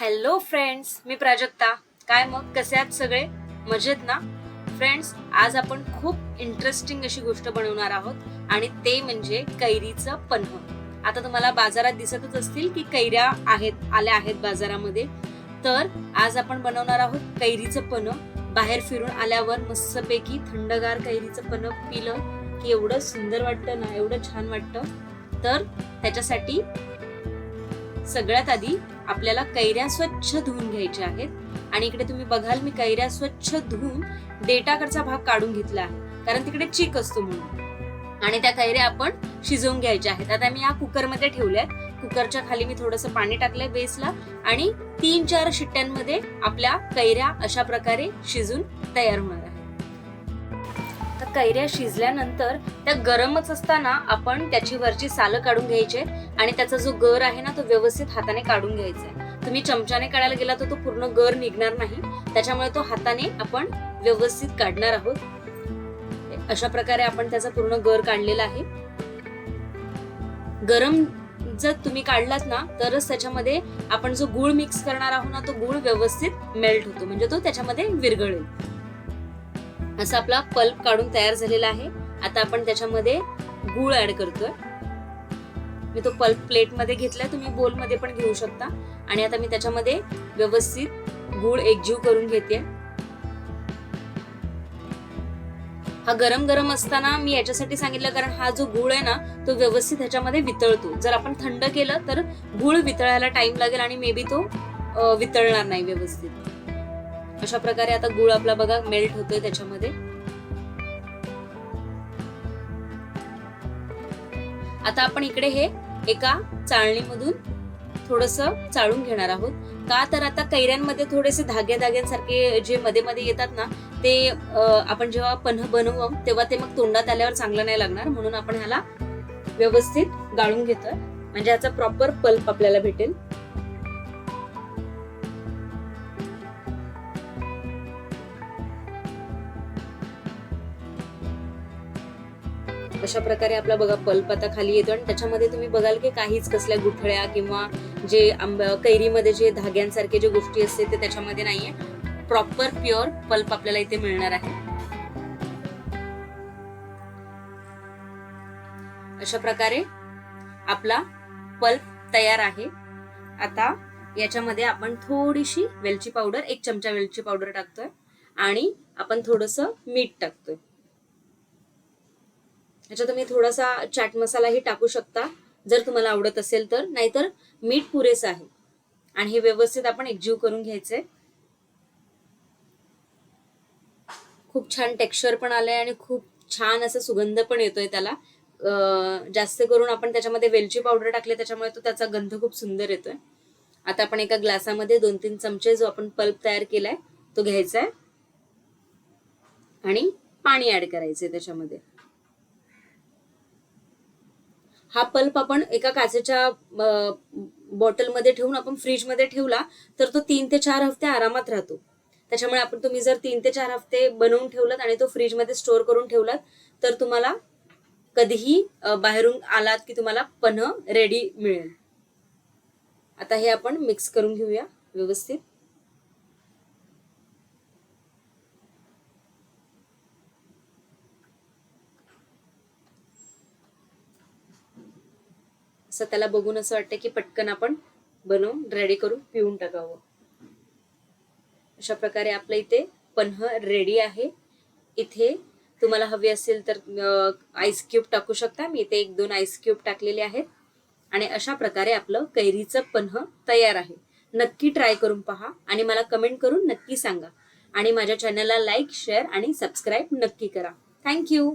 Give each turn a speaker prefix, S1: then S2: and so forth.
S1: Hello friends, मी प्राजक्ता. काय मग कसे आहात सगळे? मजेत ना? फ्रेंड्स, आज आपण खूप इंटरेस्टिंग अशी गोष्ट बनवणार आहोत आणि ते म्हणजे कैरीचं पन्ह. आता तुम्हाला बाजारात दिसतच असतील की कैऱ्या आल्या आहेत बाजारामध्ये. तर आज आपण बनवणार आहोत कैरीचं पन्ह. बाहेर फिरून आल्यावर मस्तपैकी थंडगार कैरीचं पन्ह पिलं की एवढं सुंदर वाटतं ना, एवढं छान वाटतं. तर त्याच्यासाठी सगळ्यात आधी आपल्याला कैऱ्या स्वच्छ धुवून घ्यायच्या आहेत आणि इकडे तुम्ही बघाल मी कैऱ्या स्वच्छ धुवून डेटाकडचा भाग काढून घेतला आहे, कारण तिकडे चीक असतो म्हणून. आणि त्या कैऱ्या आपण शिजवून घ्यायच्या आहेत. आता मी या कुकरमध्ये ठेवल्यात. कुकरच्या खाली मी थोडंसं पाणी टाकलंय बेसला आणि 3-4 शिट्ट्यांमध्ये आपल्या कैऱ्या अशा प्रकारे शिजून तयार होणार आहे. तर कैऱ्या शिजल्यानंतर त्या गरमच असताना आपण त्याची वरची सालं काढून घ्यायची आणि त्याचा जो गर आहे ना तो व्यवस्थित हाताने काढून घ्यायचा आहे. तुम्ही चमच्याने काढायला गेला तर तो पूर्ण गर निघणार नाही, त्याच्यामुळे तो हाताने आपण व्यवस्थित काढणार आहोत. अशा प्रकारे आपण त्याचा पूर्ण गर काढलेला आहे. गरम जर तुम्ही काढलात ना तरच त्याच्यामध्ये आपण जो गूळ मिक्स करणार आहोत ना तो गूळ व्यवस्थित मेल्ट होतो, म्हणजे तो त्याच्यामध्ये विरघळेल. असा आपला पल्प काढून तयार झालेला आहे. आता आपण त्याच्यामध्ये गूळ ऍड करतोय. मी तो पल्प प्लेट मध्ये घेतलाय, तुम्ही बोल मध्ये पण घेऊ शकता. आणि आता मी त्याच्यामध्ये व्यवस्थित गूळ एकजीव करून घेते. हा गरम गरम असताना मी याच्यासाठी सांगितलं कारण हा जो गूळ आहे ना तो व्यवस्थित ह्याच्यामध्ये वितळतो. जर आपण थंड केलं तर गूळ वितळायला टाइम लागेल आणि मे बी तो वितळणार नाही व्यवस्थित. अशा प्रकारे आता गूळ आपला बघा मेल्ट होतोय त्याच्यामध्ये. आता आपण इकडे हे एका चाळणीमधून थोडंसं चाळून घेणार आहोत. का तर आता कैऱ्यांमध्ये थोडेसे धाग्यांसारखे जे मध्ये मध्ये येतात ना ते आपण जेव्हा पन्ह बनवू तेव्हा ते मग तोंडात आल्यावर चांगलं नाही लागणार, म्हणून आपण ह्याला व्यवस्थित गाळून घेतोय, म्हणजे ह्याचा प्रॉपर पल्प आपल्याला भेटेल. अशा प्रकारे आपला बघा पल्प आता खाली येतो आणि त्याच्यामध्ये तुम्ही बघाल की काहीच कसल्या गुठळ्या किंवा जे कैरीमध्ये जे धाग्यांसारखे जे गोष्टी असते ते त्याच्यामध्ये नाहीये. प्रॉपर प्युअर पल्प आपल्याला इथे मिळणार आहे. अशा प्रकारे आपला पल्प तयार आहे. आता याच्यामध्ये आपण थोडीशी वेलची पावडर, 1 चमचा वेलची पावडर टाकतोय आणि आपण थोडंसं मीठ टाकतोय. याच्यात तुम्ही थोडासा चाट मसालाही टाकू शकता जर तुम्हाला आवडत असेल तर, नाहीतर मीठ पुरेसं आहे. आणि हे व्यवस्थित आपण एकजीव करून घ्यायचंय. खूप छान टेक्स्चर पण आलंय आणि खूप छान असा सुगंध पण येतोय त्याला. जास्त करून आपण त्याच्यामध्ये वेलची पावडर टाकले त्याच्यामुळे तो त्याचा गंध खूप सुंदर येतोय. आता आपण एका ग्लासामध्ये 2-3 चमचे जो आपण पल्प तयार केलाय तो घ्यायचा आहे आणि पाणी ऍड करायचंय त्याच्यामध्ये. हा पल्प आपण एका काचेच्या बॉटलमध्ये ठेवून आपण फ्रीजमध्ये ठेवला तर तो 3 ते 4 हफ्ते आरामात राहतो. त्याच्यामुळे तुम्ही जर 3 ते 4 हफ्ते बनवून ठेवलात आणि तो फ्रीजमध्ये स्टोअर करून ठेवलात तर तुम्हाला कधीही बाहेरून आलात की तुम्हाला पन्ह रेडी मिळेल. आता हे आपण मिक्स करून घेऊया व्यवस्थित. असं त्याला बघून असं वाटतं की पटकन आपण बनवून रेडी करून पिऊन टाकावं. अशा प्रकारे आपलं इथे पन्ह रेडी आहे. इथे तुम्हाला हवी असेल तर आईस क्यूब टाकू शकता. मी इथे 1-2 आईस क्यूब टाकलेले आहेत. आणि अशा प्रकारे आपलं कैरीचं पन्ह तयार आहे. नक्की ट्राय करून पहा आणि मला कमेंट करून नक्की सांगा. आणि माझ्या चॅनलला लाईक, शेअर आणि सबस्क्राईब नक्की करा. थँक्यू.